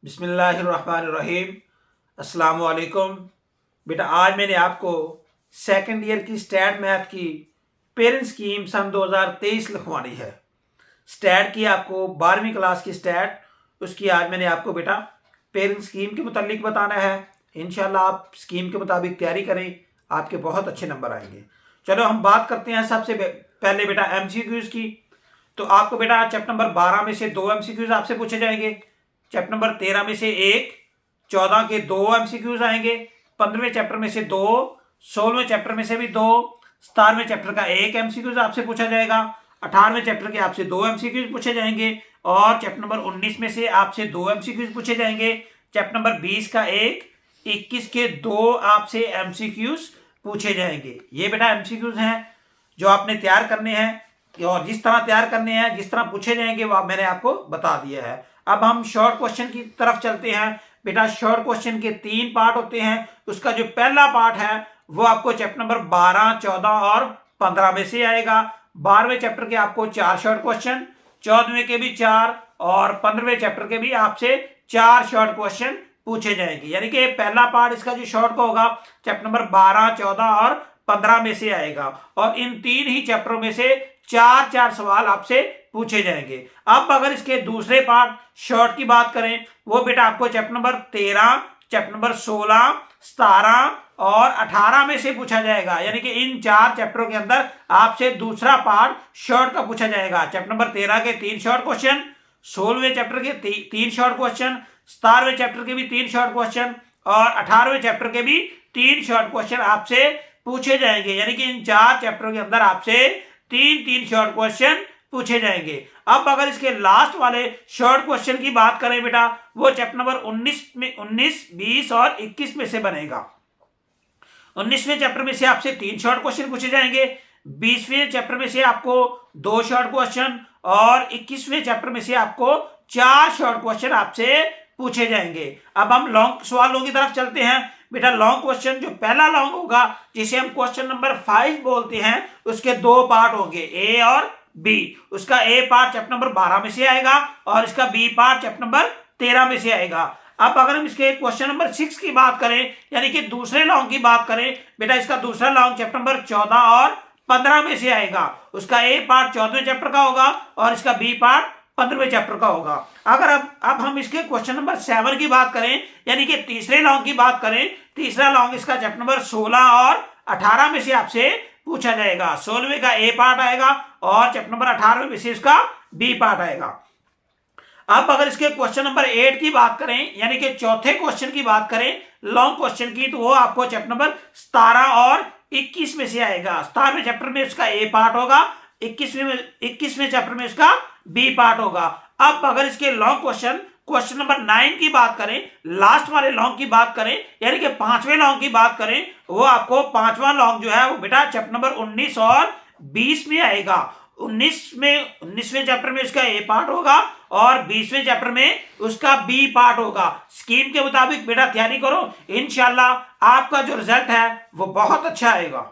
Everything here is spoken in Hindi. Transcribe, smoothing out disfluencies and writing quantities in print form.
बिस्मिल्लाहिर्रहमानिर्रहीम। अस्सलाम वालेकुम। बेटा आज मैंने आपको सेकंड ईयर की स्टैट मैथ की पेरेंट स्कीम सन 2023 लिखवानी है। स्टैट की आपको 12वीं क्लास की स्टैट, उसकी आज मैंने आपको बेटा पेरेंट स्कीम के मुतालिक बताना है। इंशाल्लाह आप स्कीम के मुताबिक तैयारी करें, आपके बहुत अच्छे नंबर आएंगे। चलो हम बात करते हैं सबसे पहले बेटा एमसीक्यूज की। तो आपको बेटा चैप्टर नंबर 12 में से 2 एमसीक्यूज आपसे पूछे जाएंगे, चैप्टर नंबर 13 में से 1, 14 के 2 एमसीक्यूज आएंगे, 15वें चैप्टर में से 2, 16वें चैप्टर में से भी 2, 17वें चैप्टर का 1 एमसीक्यूज आपसे पूछा जाएगा, 18वें चैप्टर के आपसे 2 एमसीक्यूज पूछे जाएंगे और चैप्टर नंबर 19 में से आपसे 2 एमसीक्यूज पूछे जाएंगे। चैप्टर नंबर 20 का 1, 21 के 2 आपसे एमसीक्यूज पूछे जाएंगे। ये बेटा एमसीक्यूज हैं जो आपने तैयार करने हैं और जिस तरह तैयार करने हैं, जिस तरह पूछे जाएंगे वो मैंने आपको बता दिया है। अब हम शॉर्ट क्वेश्चन की तरफ चलते हैं। बेटा शॉर्ट क्वेश्चन के 3 पार्ट होते हैं। उसका जो पहला पार्ट है वो आपको चैप्टर नंबर 12, 14 और 15 में से आएगा। 12वें चैप्टर के आपको 4 शॉर्ट क्वेश्चन, 14वें के भी 4 और 15वें चैप्टर के भी आपसे 4 शॉर्ट क्वेश्चन पूछे जाएंगे। यानी कि पहला पार्ट इसका जो शॉर्ट का होगा चैप्टर नंबर 12, 14 और 15 में से आएगा और इन 3 ही चैप्टरों में से 4 सवाल आपसे पूछे जाएंगे। अब अगर इसके दूसरे पार्ट शॉर्ट की बात करें, वो बेटा आपको चैप्टर नंबर 13, चैप्टर नंबर 16, 17 और 18 में से पूछा जाएगा। यानी कि इन 4 चैप्टरों के अंदर आपसे दूसरा पार्ट शॉर्ट का पूछा जाएगा। चैप्टर नंबर 13 के 3 शॉर्ट क्वेश्चन, 16वें चैप्टर के 3 शॉर्ट क्वेश्चन, 17वें चैप्टर के भी 3 शॉर्ट क्वेश्चन और 18वें चैप्टर के भी 3 शॉर्ट क्वेश्चन आपसे पूछे जाएंगे। यानी कि इन 4 चैप्टरों के अंदर आपसे 3 शॉर्ट क्वेश्चन पूछे जाएंगे। अब अगर इसके लास्ट वाले शॉर्ट क्वेश्चन की बात करें बेटा, वो चैप्टर नंबर 19, 20 और 21 में से बनेगा। 19वें चैप्टर में से आपसे 3 शॉर्ट क्वेश्चन पूछे जाएंगे, 20वें चैप्टर में से आपको 2 शॉर्ट क्वेश्चन और 21वें चैप्टर में से आपको 4 शॉर्ट क्वेश्चन आपसे पूछे जाएंगे। अब हम लॉन्ग सवालों की तरफ चलते हैं। बेटा लॉन्ग क्वेश्चन जो पहला लॉन्ग होगा, जिसे हम क्वेश्चन नंबर 5 बोलते हैं, उसके 2 पार्ट होंगे, ए और बी। उसका ए पार्ट चैप्टर नंबर 12 में से आएगा और इसका बी पार्ट चैप्टर नंबर 13 में से आएगा। अब अगर हम इसके क्वेश्चन नंबर 6 की बात करें, यानी कि दूसरे लॉन्ग की बात करें, बेटा इसका दूसरा लॉन्ग चैप्टर नंबर 14 और 15 में से आएगा। उसका ए पार्ट 14वें चैप्टर का होगा और इसका बी पार्ट 15वें चैप्टर का होगा। अगर अब हम इसके क्वेश्चन नंबर 7 की बात करें, यानी कि तीसरे लॉन्ग की बात करें, तीसरा लॉन्ग इसका चैप्टर नंबर 16 और 18 में से आपसे पूछा जाएगा। 16वें का ए पार्ट आएगा और चैप्टर नंबर 18 में से इसका बी पार्ट आएगा। अब अगर इसके क्वेश्चन नंबर 8 की बात करें, यानी कि चौथे क्वेश्चन की बात करें लॉन्ग क्वेश्चन की, तो वो आपको चैप्टर नंबर 17 और 21 में से आएगा। 17वें चैप्टर में इसका ए पार्ट होगा, 21वें चैप्टर में इसका बी पार्ट होगा। अब अगर इसके लॉन्ग क्वेश्चन नंबर 9 की बात करें, लास्ट वाले लॉन्ग की बात करें, यानी कि 5वें लॉन्ग की बात करें, वो आपको 5वां लॉन्ग जो है वो बेटा चैप्टर नंबर 19 और 20 में आएगा। 19वें चैप्टर में उसका ए पार्ट होगा और 20वें चैप्टर में उसका बी पार्ट होगा। स्कीम के मुताबिक बेटा तैयारी करो, इंशाल्लाह आपका जो रिजल्ट है वो बहुत अच्छा आएगा।